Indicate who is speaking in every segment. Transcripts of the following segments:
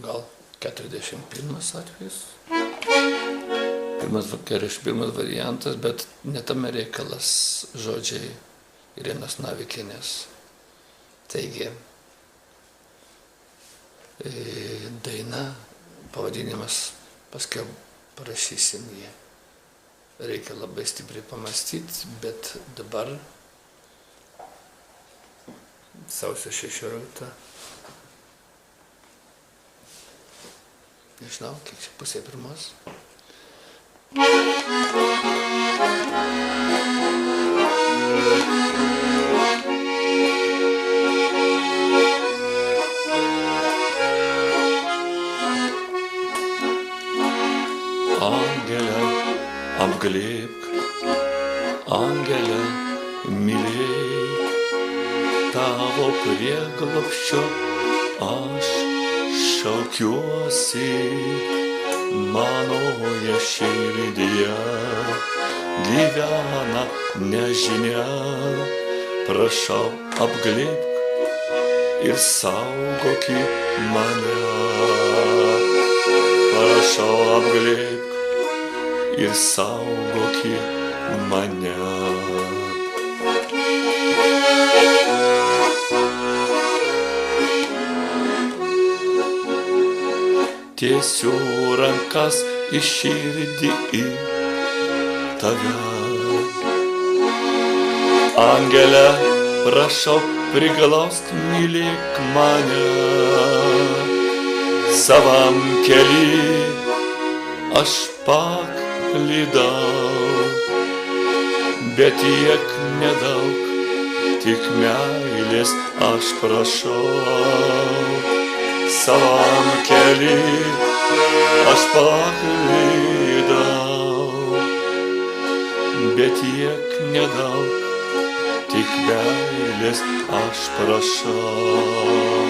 Speaker 1: gal 41 atvejis. Pirmas variantas, bet netame reikalas žodžiai Irenos Navikienės. Taigi, daina, pavadinimas, paskiau parašysim jį. Reikia labai stipriai pamastyti, bet dabar sausio 16. Nežinau, kiek čia 12:30.
Speaker 2: Angele, apglėbk, angele, mylėk, tavo prieglobsčio aš šaukiuosi, manoje širdyje gyvena nežinia, prašau apglėbk ir saugoki mane, prašau apglėbk ir saugoki mane. Tiesiu rankas į širdį į tave. Angele, prašau, priglausk, mylėk mane. Savam kely aš paklydau, bet tiek nedaug, tik meilės aš prašau. Savam kely aš paklydau, bet tiek nedaug, tik meilės aš prašau.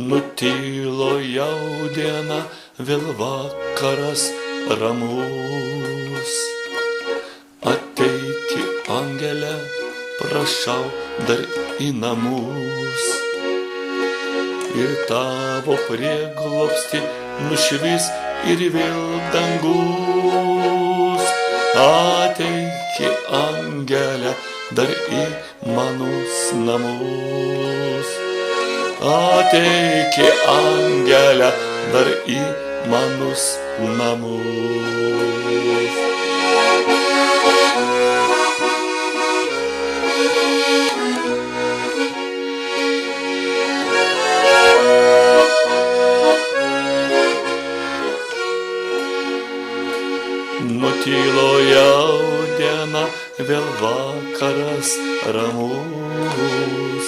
Speaker 2: Nutilo jau diena, vėl vakaras ramus. Ateiki, angele, prašau dar į namus. Ir tavo prieglobstį nušvis ir vėl dangus. Ateiki, angele, dar į manus namus. Ateiki, angele, dar į manus namus. Nutilo jau diena, vėl vakaras ramus.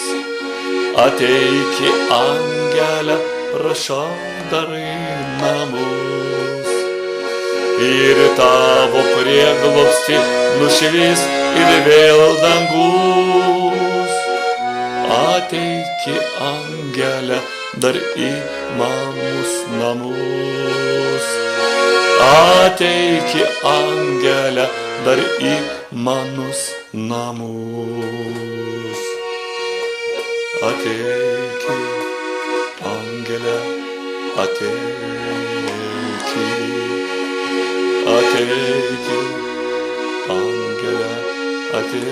Speaker 2: Ateiki, angele, prašau dar į namus. Ir tavo prieglobstį nušvis ir vėl dangus. Ateiki, angele, dar į manus namus. Ateiki, angele, dar į manus namus. Ateiki, angele, ateiki, ateiki, angele, ateiki.